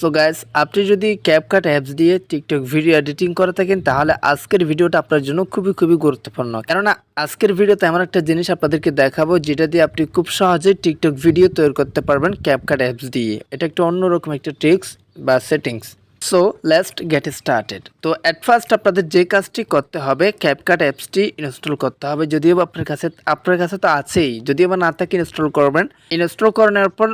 So guys, আপনি যদি CapCut apps দিয়ে টিকটক ভিডিও এডিটিং করে থাকেন তাহলে আজকের ভিডিওটা আপনার জন্য খুবই গুরুত্বপূর্ণ। কেননা আজকের ভিডিওতে এমন একটা জিনিস আপনাদেরকে দেখাবো যেটা দিয়ে আপনি খুব সহজেই টিকটক ভিডিও তৈরি করতে পারবেন ক্যাপকাট অ্যাপস দিয়ে। এটা একটা অন্যরকম একটা ট্রিক্স বা settings. So let's get started. তো অ্যাট ফার্স্ট আপনাদের যে কাজটি করতে হবে, ক্যাপকাট অ্যাপসটি ইনস্টল করতে হবে। যদিও আপনার কাছে তো আছেই, যদিও বা না থাকে ইনস্টল করবেন। ইনস্টল করে নেওয়ার পর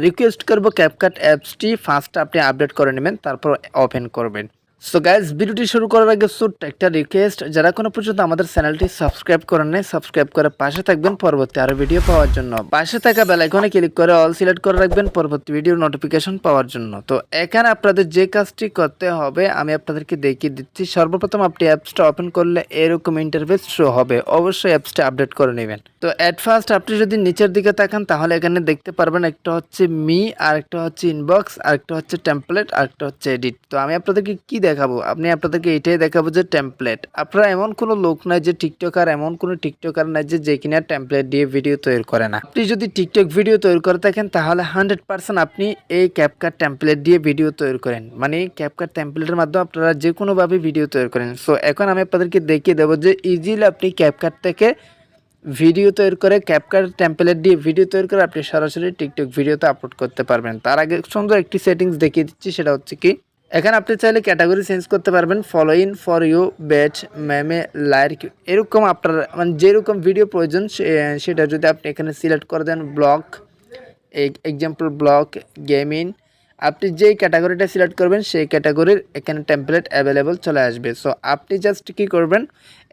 রিকোয়েস্ট করবো ক্যাপকাট অ্যাপসটি ফার্স্ট আপনি আপডেট করে নেবেন, তারপর ওপেন করবেন। সো গাইজ, ভিডিওটি শুরু করার আগে ছোট্ট একটা রিকোয়েস্ট, যারা কোনো পর্যন্ত আমাদের চ্যানেলটি সাবস্ক্রাইব করেন নাই, সাবস্ক্রাইব করে পাশে থাকবেন পরবর্তী আরও ভিডিও পাওয়ার জন্য। পাশে থাকা বেল আইকনে ক্লিক করে অল সিলেক্ট করে রাখবেন পরবর্তী ভিডিওর নোটিফিকেশন পাওয়ার জন্য। তো এখানে আপনাদের যে কাজটি করতে হবে আমি আপনাদেরকে দেখিয়ে দিচ্ছি। সর্বপ্রথম আপনি অ্যাপসটা ওপেন করলে এরকম ইন্টারফেস শো হবে, অবশ্যই অ্যাপসটা আপডেট করে নেবেন। তো অ্যাট ফার্স্ট আপনি যদি নিচের দিকে তাকান তাহলে এখানে দেখতে পারবেন একটা হচ্ছে মি, আর একটা হচ্ছে ইনবক্স, আর একটা হচ্ছে টেমপ্লেট, আর একটা হচ্ছে এডিট। তো আমি আপনাদেরকে কি দেখাবো, আপনাদেরকে এটাই দেখাবো যে টেমপ্লেট। আপনারা এমন কোনো লোক নাই যে টিকটকার, এমন কোনো টিকটকার নাই যে কিনা টেমপ্লেট দিয়ে ভিডিও তৈরি করে না। আপনি যদি টিকটক ভিডিও তৈরি করে থাকেন তাহলে 100% আপনি এই ক্যাপকাট টেমপ্লেট দিয়ে ভিডিও তৈরি করেন, মানে ক্যাপকাট টেমপ্লেটের মাধ্যমে আপনারা যে কোনোভাবে ভিডিও তৈরি করেন। সো এখন আমি আপনাদেরকে দেখিয়ে দেবো যে ইজিলি আপনি ক্যাপকাট থেকে ভিডিও তৈরি করে, ক্যাপকাট টেমপ্লেট দিয়ে ভিডিও তৈরি করে আপনি সরাসরি টিকটক ভিডিওতে আপলোড করতে পারবেন। তার আগে সুন্দর একটি সেটিংস দেখিয়ে দিচ্ছি, সেটা হচ্ছে কি, এখানে আপনি চাইলে ক্যাটাগরি চেঞ্জ করতে পারবেন। ফলোইন, ফর ইউ, ব্যাচ, ম্যামে, লাইক, এরকম আপনার মানে যেরকম ভিডিও প্রয়োজন সেটা যদি আপনি এখানে সিলেক্ট করে দেন। ব্লগ, এক্সাম্পল ব্লগ, গেমিং, আপনি যেই ক্যাটাগরিটা সিলেক্ট করবেন সেই ক্যাটাগরির এখানে টেমপ্লেট অ্যাভেলেবল চলে আসবে। সো আপনি জাস্ট কী করবেন,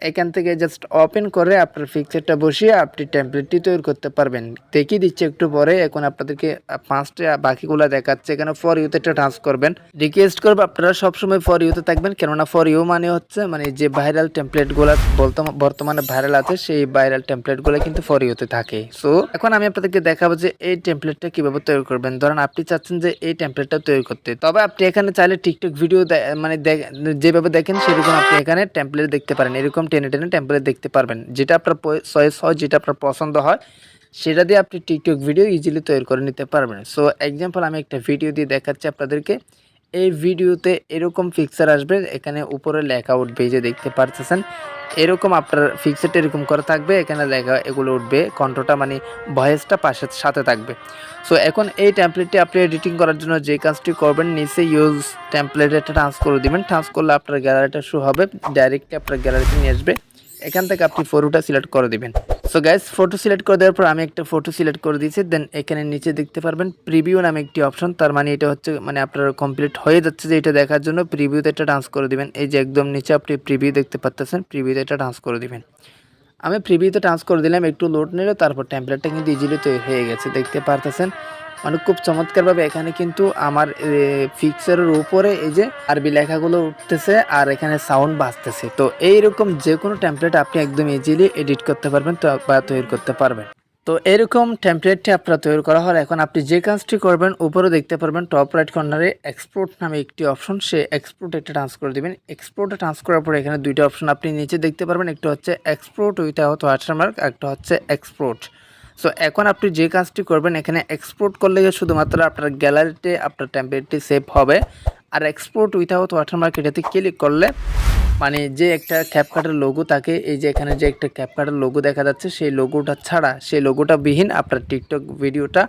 এখান থেকে জাস্ট ওপেন করে আপনার পিকচারটা বসিয়ে আপনি টেমপ্লেটটি তৈরি করতে পারবেন। দেখিয়ে দিচ্ছি একটু পরে। এখন আপনাদেরকে ফার্স্টে বাকিগুলো দেখাচ্ছে। এখানে ফর ইউতে একটা টাচ করবেন। রিকোয়েস্ট করবো আপনারা সবসময় ফর ইউতে থাকবেন, কেননা ফর ইউ মানে হচ্ছে মানে যে ভাইরাল টেমপ্লেটগুলো বর্তমানে ভাইরাল আছে সেই ভাইরাল টেমপ্লেটগুলো কিন্তু ফর ইউতে থাকে। সো এখন আমি আপনাদেরকে দেখাবো যে এই টেমপ্লেটটা কীভাবে তৈরি করবেন। ধরেন আপনি চাচ্ছেন যে এই টেমপ্লেটটা তৈরি করতে, তবে আপনি এখানে চাইলে টিকটক ভিডিও মানে যেভাবে দেখেন সেরকম আপনি এখানে টেমপ্লেট দেখতে পারেন। এরকম টেনে টেমপ্লেট দেখতে পারবেন, যেটা আপনার চয়েস হয়, যেটা আপনার পছন্দ হয় সেটা দিয়ে আপনি টিকটক ভিডিও ইজিলি তৈরি করে নিতে পারবেন। সো এক্সাম্পল আমি একটা ভিডিও দিয়ে দেখাচ্ছি আপনাদেরকে। এই ভিডিওতে এরকম পিকচার আসবে, এখানে উপরে লেখা উঠবে, যে দেখতে পারতেছেন এরকম আপনার পিকচারটা এরকম করে থাকবে, এখানে লেখা এগুলো উঠবে, কণ্ঠটা মানে ভয়েসটা সাথে থাকবে। সো এখন এই টেমপ্লেটটি আপনি এডিটিং করার জন্য যে কাজটি করবেন, নিচে ইউজ টেমপ্লেট একটা টাচ করে দিবেন। টাচ করলে আপনার গ্যালারিটা শো হবে, ডাইরেক্টলি আপনার গ্যালারিতে নিয়ে আসবে। এখান থেকে আপনি ফটোটা সিলেক্ট করে দিবেন। সো গাইস, ফটো সিলেক্ট করে দেওয়ার পর আমি একটা ফটো সিলেক্ট করে দিয়েছি। দেন এখানে নিচে দেখতে পারবেন প্রিভিউ নামে একটি অপশন। তার মানে এটা হচ্ছে মানে আপনার কমপ্লিট হয়ে যাচ্ছে, যে এটা দেখার জন্য প্রিভিউতে একটা ডান্স করে দিবেন। এই যে একদম নিচে আপনি প্রিভিউ দেখতে পাচ্ছেন, প্রিভিউতে একটা ডান্স করে দিবেন। আমি প্রিভিউতে ডান্স করে দিলাম, একটু লোড নিল, তারপর টেমপ্লেটটা কিন্তু ইজিলি তৈরি হয়ে গেছে, দেখতে পারতেছেন। মানে খুব চমৎকারভাবে এখানে কিন্তু আমার পিকচারের উপরে এই যে আরবি লেখাগুলো উঠতেছে আর এখানে সাউন্ড বাজতেছে। তো এইরকম যে কোনো টেমপ্লেট আপনি একদম ইজিলি এডিট করতে পারবেন বা তৈরি করতে পারবেন। তো এরকম টেমপ্লেটটি আপনারা তৈরি করা হয়। এখন আপনি যে কাজটি করবেন, উপরে দেখতে পারবেন টপ রাইট কর্নারে এক্সপোর্ট নামে একটি অপশন, সে এক্সপোর্ট একটা ট্রান্স করে দেবেন। এক্সপোর্টে ট্রান্স করার পরে এখানে দুইটা অপশন আপনি নিচে দেখতে পারবেন, একটা হচ্ছে এক্সপোর্ট উইথআউট ওয়াটারমার্ক, একটা হচ্ছে এক্সপোর্ট। সো এখন আপনি যে কাজটি করবেন, এখানে এক্সপোর্ট করলে শুধুমাত্র আপনার গ্যালারিতে আপনার টেমপ্লেটটি সেভ হবে, আর এক্সপোর্ট উইথআউট ওয়াটারমার্ক এটাতে ক্লিক করলে মানে যে একটা ক্যাপকাটের লোগো থাকে, এই যে এখানে যে একটা ক্যাপকাটের লোগো দেখা যাচ্ছে, সেই লোগোটা ছাড়া, সেই লোগোটা বিহীন আপনার টিকটক ভিডিওটা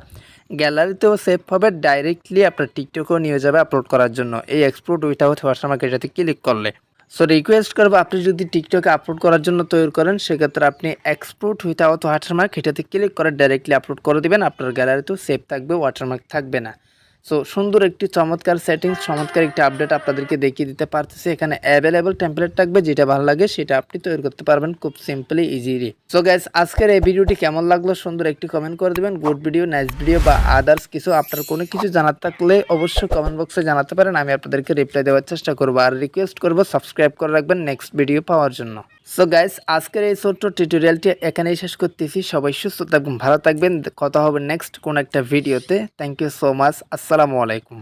গ্যালারিতেও সেভ হবে, ডাইরেক্টলি আপনার টিকটকেও নিয়ে যাবে আপলোড করার জন্য এই এক্সপোর্ট উইথআউট ওয়াটারমার্ক এটাতে ক্লিক করলে। সো রিকোয়েস্ট করবো, আপনি যদি টিকটকে আপলোড করার জন্য তৈরি করেন সেক্ষেত্রে আপনি এক্সপোর্ট উইথআউট ওয়াটারমার্ক এটাতে ক্লিক করে ডাইরেক্টলি আপলোড করে দেবেন, আপনার গ্যালারিতেও সেভ থাকবে, ওয়াটারমার্ক থাকবে না। সো সুন্দর একটি চমৎকার সেটিংস, চমৎকার একটি আপডেট আপনাদেরকে দেখিয়ে দিতে পারতেছি। এখানে অ্যাভেলেবল টেমপ্লেট থাকবে, যেটা ভালো লাগে সেটা আপনি তৈরি করতে পারবেন খুব সিম্পলি ইজিলি। সো গাইস, আজকের এই ভিডিওটি কেমন লাগলো সুন্দর একটি কমেন্ট করে দেবেন। গুড ভিডিও, নাইস ভিডিও বা আদার্স কিছু আপনার কোনো কিছু জানার থাকলে অবশ্যই কমেন্ট বক্সে জানাতে পারেন, আমি আপনাদেরকে রিপ্লাই দেওয়ার চেষ্টা করবো। আর রিকোয়েস্ট করবো সাবস্ক্রাইব করে রাখবেন নেক্সট ভিডিও পাওয়ার জন্য। সো গাইস, আজকের এই ছোট্ট টিউটোরিয়ালটি এখানেই শেষ করতেছি। সবাই সুস্থ থাকবেন, ভালো থাকবেন, কথা হবে নেক্সট কোন একটা ভিডিওতে। Thank you so much. আসসালামু আলাইকুম।